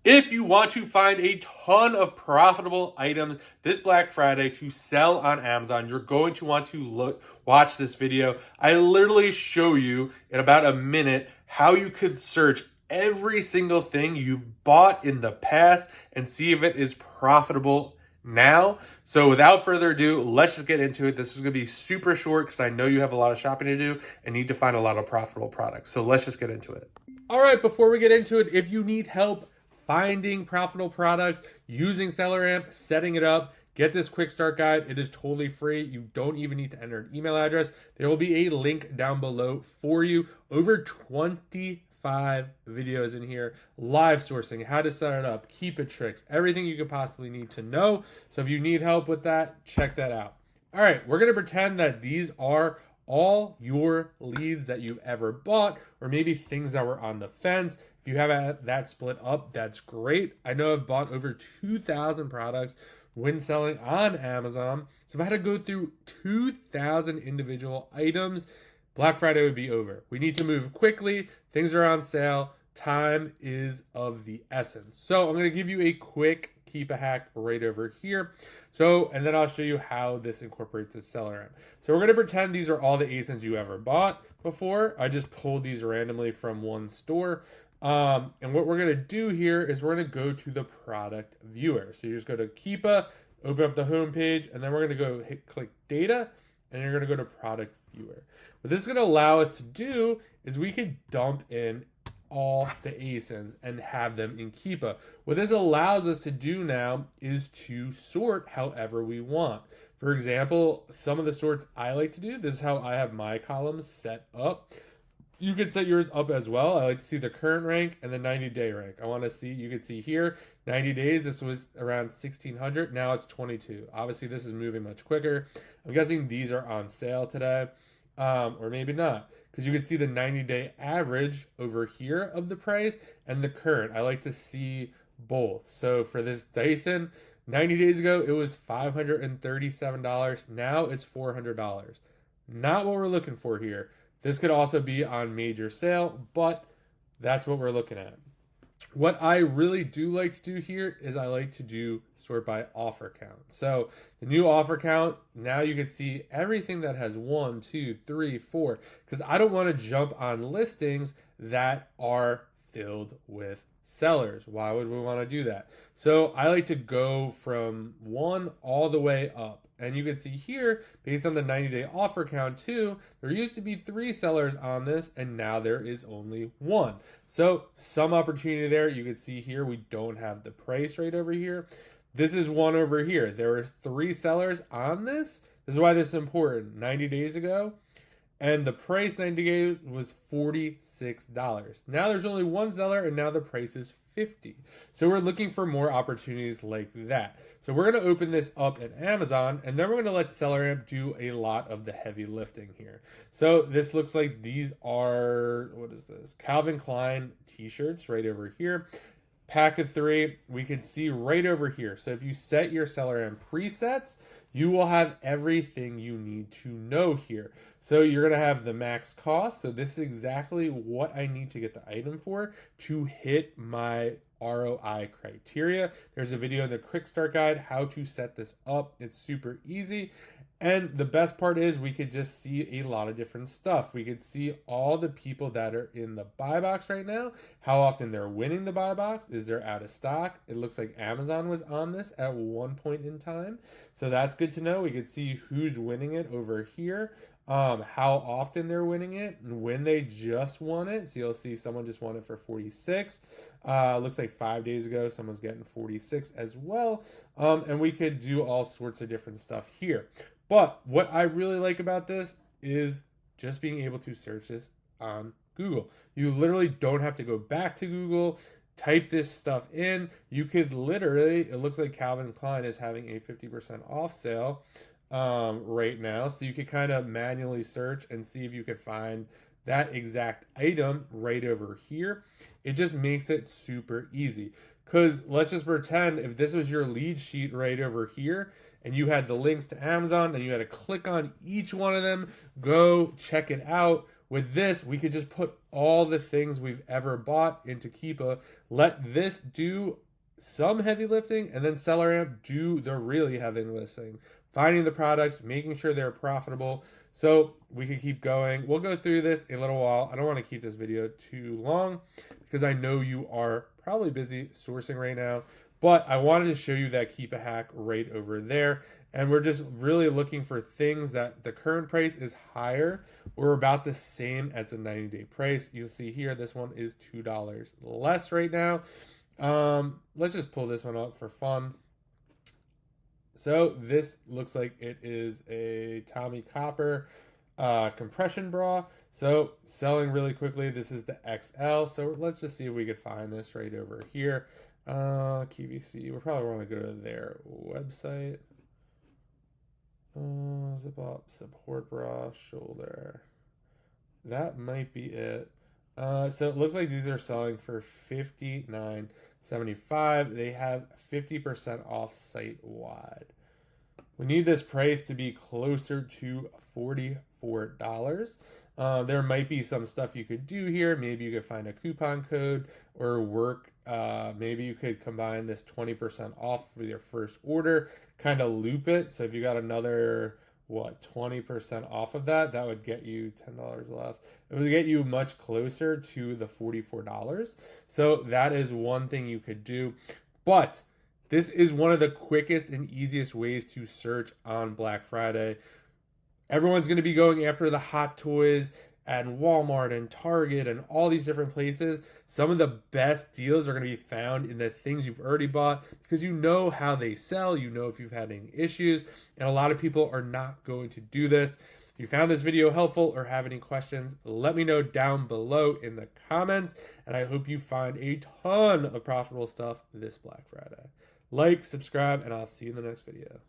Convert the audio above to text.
If you want to find a ton of profitable items this Black Friday to sell on Amazon, you're going to want to watch this video. I literally show you in about a minute how you could search every single thing you've bought in the past and see if it is profitable now. So without further ado, let's just get into it. This is going to be super short because I know you have a lot of shopping to do and need to find a lot of profitable products. So let's just get into it. All right, before we get into it, if you need help finding profitable products, using SellerAmp, setting it up, get this quick start guide. It is totally free. You don't even need to enter an email address. There will be a link down below for you. Over 25 videos in here, live sourcing, how to set it up, Keepa tricks, everything you could possibly need to know. So if you need help with that, check that out. All right, we're going to pretend that these are all your leads that you've ever bought, or maybe things that were on the fence. If you have that split up, that's great. I know I've bought over 2,000 products when selling on Amazon. So if I had to go through 2,000 individual items, Black Friday would be over. We need to move quickly. Things are on sale. Time is of the essence. So I'm going to give you a quick Keepa hack right over here. And then I'll show you how this incorporates the SellerAmp. So we're going to pretend these are all the ASINs you ever bought before. I just pulled these randomly from one store. And what we're going to do here is we're going to go to the product viewer. So you just go to Keepa, open up the home page, and then we're going to go click data, and you're going to go to product viewer. What this is going to allow us to do is we could dump in all the ASINs and have them in Keepa. What this allows us to do now is to sort however we want. For example, some of the sorts I like to do, this is how I have my columns set up. You could set yours up as well. I like to see the current rank and the 90-day rank. I want to see, you can see here, 90 days, this was around 1,600. Now it's 22. Obviously, this is moving much quicker. I'm guessing these are on sale today, or maybe not, because you can see the 90-day average over here of the price and the current. I like to see both. So for this Dyson, 90 days ago, it was $537. Now it's $400. Not what we're looking for here. This could also be on major sale, but that's what we're looking at. What I really do like to do here is I like to do sort by offer count. So the new offer count, now you can see everything that has 1, 2, 3, 4, because I don't want to jump on listings that are filled with sellers. Why would we want to do that? So I like to go from 1 all the way up. And you can see here, based on the 90-day offer count too, there used to be 3 sellers on this, and now there is only 1. So some opportunity there. You can see here, we don't have the price right over here. This is 1 over here. There were 3 sellers on this. This is why this is important. 90 days ago, and the price 90 days was $46. Now there's only 1 seller, and now the price is $50. So we're looking for more opportunities like that. So we're going to open this up in Amazon, and then we're going to let SellerAmp do a lot of the heavy lifting here. So this looks like these are, what is this? Calvin Klein t-shirts right over here. Pack of 3, we can see right over here. So if you set your SellerAmp presets, you will have everything you need to know here. So you're going to have the max cost. So this is exactly what I need to get the item for to hit my ROI criteria. There's a video in the quick start guide how to set this up. It's super easy. And the best part is we could just see a lot of different stuff. We could see all the people that are in the buy box right now, how often they're winning the buy box. Is there out of stock? It looks like Amazon was on this at one point in time. So that's good to know. We could see who's winning it over here, how often they're winning it, and when they just won it. So you'll see someone just won it for 46. Looks like 5 days ago, someone's getting 46 as well. And we could do all sorts of different stuff here. But what I really like about this is just being able to search this on Google. You literally don't have to go back to Google, type this stuff in. You could literally, it looks like Calvin Klein is having a 50% off sale right now. So you could kind of manually search and see if you could find that exact item right over here. It just makes it super easy. Because let's just pretend if this was your lead sheet right over here, and you had the links to Amazon, and you had to click on each one of them, go check it out. With this, we could just put all the things we've ever bought into Keepa, let this do some heavy lifting, and then SellerAmp do the really heavy lifting, finding the products, making sure they're profitable. So we can keep going. We'll go through this in a little while. I don't want to keep this video too long because I know you are probably busy sourcing right now, but I wanted to show you that Keepa hack right over there. And we're just really looking for things that the current price is higher or about the same as the 90-day price. You'll see here, this one is $2 less right now. Let's just pull this one up for fun. So this looks like it is a Tommy Copper compression bra. So selling really quickly. This is the XL. So let's just see if we could find this right over here. QVC. We're probably going to go to their website. Zip up, support bra, shoulder. That might be it. So it looks like these are selling for $59.75. They have 50% off site wide. We need this price to be closer to $44. There might be some stuff you could do here. Maybe you could find a coupon code or work. Maybe you could combine this 20% off with your first order, kind of loop it. So if you got another, 20% off of that, that would get you $10 left. It would get you much closer to the $44. So that is one thing you could do. But this is one of the quickest and easiest ways to search on Black Friday. Everyone's going to be going after the hot toys and Walmart and Target and all these different places. Some of the best deals are going to be found in the things you've already bought because you know how they sell, you know if you've had any issues, and a lot of people are not going to do this. If you found this video helpful or have any questions, let me know down below in the comments, and I hope you find a ton of profitable stuff this Black Friday. Like, subscribe, and I'll see you in the next video.